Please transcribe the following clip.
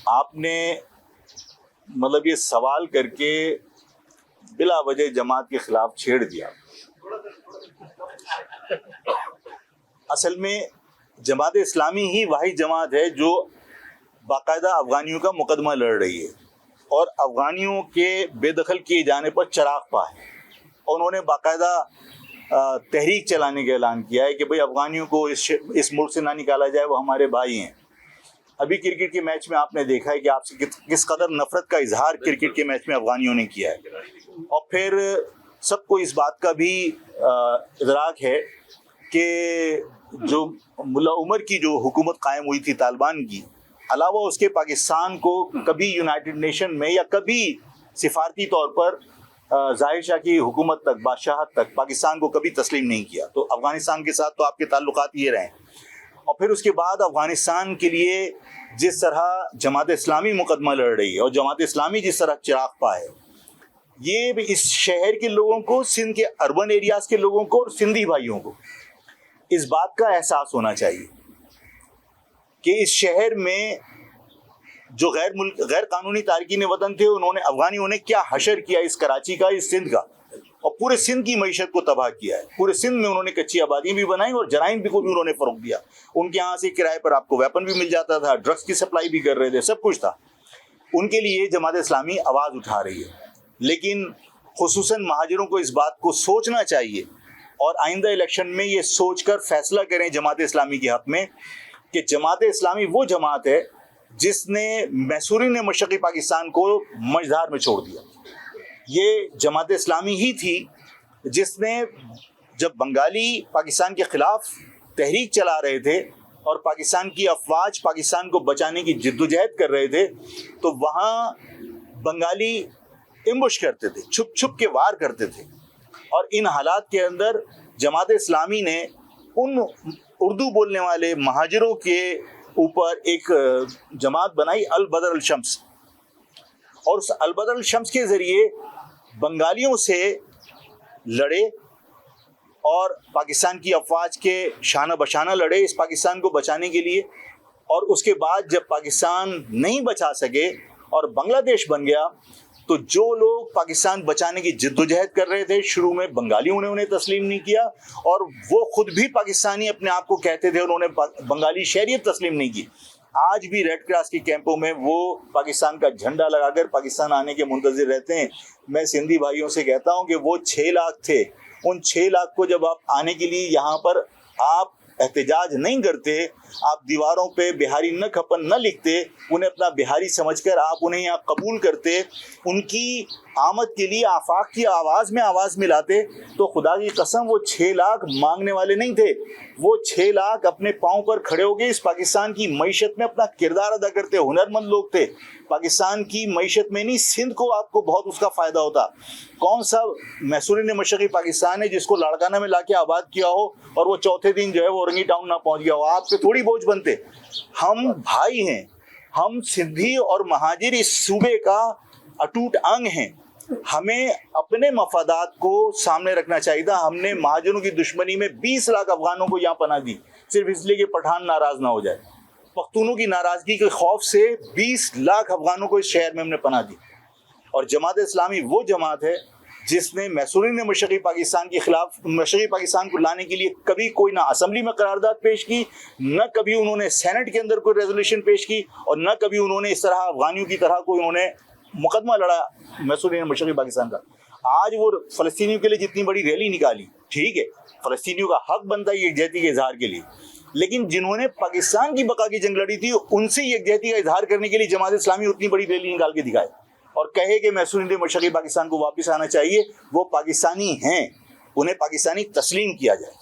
آپ نے مطلب یہ سوال کر کے بلا وجہ جماعت کے خلاف چھیڑ دیا. اصل میں جماعت اسلامی ہی واحد جماعت ہے جو باقاعدہ افغانیوں کا مقدمہ لڑ رہی ہے اور افغانیوں کے بے دخل کیے جانے پر چراغ پا ہے. انہوں نے باقاعدہ تحریک چلانے کا اعلان کیا ہے کہ بھئی افغانیوں کو اس ملک سے نہ نکالا جائے, وہ ہمارے بھائی ہیں. ابھی کرکٹ کے میچ میں آپ نے دیکھا ہے کہ آپ سے کس قدر نفرت کا اظہار کرکٹ کے میچ میں افغانیوں نے کیا ہے. اور پھر سب کو اس بات کا بھی ادراک ہے کہ جو ملا عمر کی جو حکومت قائم ہوئی تھی طالبان کی, علاوہ اس کے پاکستان کو کبھی یونائٹڈ نیشن میں یا کبھی سفارتی طور پر ظاہر شاہ کی حکومت تک, بادشاہت تک پاکستان کو کبھی تسلیم نہیں کیا. تو افغانستان کے ساتھ تو آپ کے تعلقات یہ رہے. اور پھر اس کے بعد افغانستان کے لیے جس طرح جماعت اسلامی مقدمہ لڑ رہی ہے اور جماعت اسلامی جس طرح چراغ پا ہے, یہ بھی اس شہر کے لوگوں کو, سندھ کے اربن ایریاز کے لوگوں کو اور سندھی بھائیوں کو اس بات کا احساس ہونا چاہیے کہ اس شہر میں جو غیر قانونی تارکین وطن تھے, افغانیوں نے کیا حشر کیا اس کراچی کا, اس سندھ کا, اور پورے سندھ کی معیشت کو تباہ کیا ہے. پورے سندھ میں انہوں نے کچی آبادیاں بھی بنائیں اور جرائم کو بھی انہوں نے فروغ دیا. ان کے یہاں سے کرائے پر آپ کو ویپن بھی مل جاتا تھا, ڈرگس کی سپلائی بھی کر رہے تھے, سب کچھ تھا. ان کے لیے جماعت اسلامی آواز اٹھا رہی ہے, لیکن خصوصاً مہاجروں کو اس بات کو سوچنا چاہیے اور آئندہ الیکشن میں یہ سوچ کر فیصلہ کریں جماعت اسلامی کے حق میں کہ جماعت اسلامی وہ جماعت ہے جس نے محصورین مشرقی پاکستان کو مجدھار میں چھوڑ دیا. یہ جماعت اسلامی ہی تھی جس نے جب بنگالی پاکستان کے خلاف تحریک چلا رہے تھے اور پاکستان کی افواج پاکستان کو بچانے کی جدوجہد کر رہے تھے, تو وہاں بنگالی امبوش کرتے تھے, چھپ چھپ کے وار کرتے تھے. اور ان حالات کے اندر جماعت اسلامی نے ان اردو بولنے والے مہاجروں کے اوپر ایک جماعت بنائی, البدر الشمس, اور اس البدر الشمس کے ذریعے بنگالیوں سے لڑے اور پاکستان کی افواج کے شانہ بشانہ لڑے اس پاکستان کو بچانے کے لیے. اور اس کے بعد جب پاکستان نہیں بچا سکے اور بنگلہ دیش بن گیا, تو جو لوگ پاکستان بچانے کی جدوجہد کر رہے تھے, شروع میں بنگالیوں نے انہیں تسلیم نہیں کیا اور وہ خود بھی پاکستانی اپنے آپ کو کہتے تھے, انہوں نے بنگالی شہریت تسلیم نہیں کی. آج بھی ریڈ کراس کے کیمپوں میں وہ پاکستان کا جھنڈا لگا کر پاکستان آنے کے منتظر رہتے ہیں. میں سندھی بھائیوں سے کہتا ہوں کہ وہ 6 لاکھ تھے, ان 6 لاکھ کو جب آپ آنے کے لیے یہاں پر آپ احتجاج نہیں کرتے, آپ دیواروں پہ بہاری نہ کھپن نہ لکھتے, انہیں اپنا بہاری سمجھ کر آپ انہیں یہاں قبول کرتے, ان کی آمد کے لیے آفاق کی آواز میں آواز ملاتے, تو خدا کی قسم وہ 6 لاکھ مانگنے والے نہیں تھے. وہ 6 لاکھ اپنے پاؤں پر کھڑے ہو گئے اس پاکستان کی معیشت میں اپنا کردار ادا کرتے ہنرمند لوگ تھے. پاکستان کی معیشت میں نہیں, سندھ کو آپ کو بہت اس کا فائدہ ہوتا. کون سا محصورین مشرقی پاکستان ہے جس کو لاڑکانہ میں لا کے آباد کیا ہو اور وہ چوتھے دن جو ہے وہ اورنگی ٹاؤن نہ پہنچ گیا ہو, آپ پہ تھوڑی بوجھ بنتے. ہم بھائی ہیں, ہم سندھی اور مہاجر اس صوبے کا اٹوٹ انگ ہیں. ہمیں اپنے مفادات کو سامنے رکھنا چاہیے تھا. ہم نے مہاجروں کی دشمنی میں 20 لاکھ افغانوں کو یہاں پناہ دی, صرف اس لیے کہ پٹھان ناراض نہ ہو جائے. پختونوں کی ناراضگی کے خوف سے 20 لاکھ افغانوں کو اس شہر میں ہم نے پناہ دی. اور جماعت اسلامی وہ جماعت ہے جس نے محصورین مشرقی پاکستان کے خلاف, مشرقی پاکستان کو لانے کے لیے کبھی کوئی نہ اسمبلی میں قرارداد پیش کی, نہ کبھی انہوں نے سینٹ کے اندر کوئی ریزولوشن پیش کی, اور نہ کبھی انہوں نے اس طرح افغانیوں کی طرح کوئی انہوں نے مقدمہ لڑا محصورین مشرقی پاکستان کا. آج وہ فلسطینیوں کے لیے جتنی بڑی ریلی نکالی, ٹھیک ہے, فلسطینیوں کا حق بنتا ہے یکجہتی کے اظہار کے لیے, لیکن جنہوں نے پاکستان کی بقا کی جنگ لڑی تھی ان سے یکجہتی کا اظہار کرنے کے لیے جماعت اسلامی اتنی بڑی ریلی نکال کے دکھائے اور کہے کہ محصورین مشرقی پاکستان کو واپس آنا چاہیے. وہ پاکستانی ہیں, انہیں پاکستانی تسلیم کیا جائے.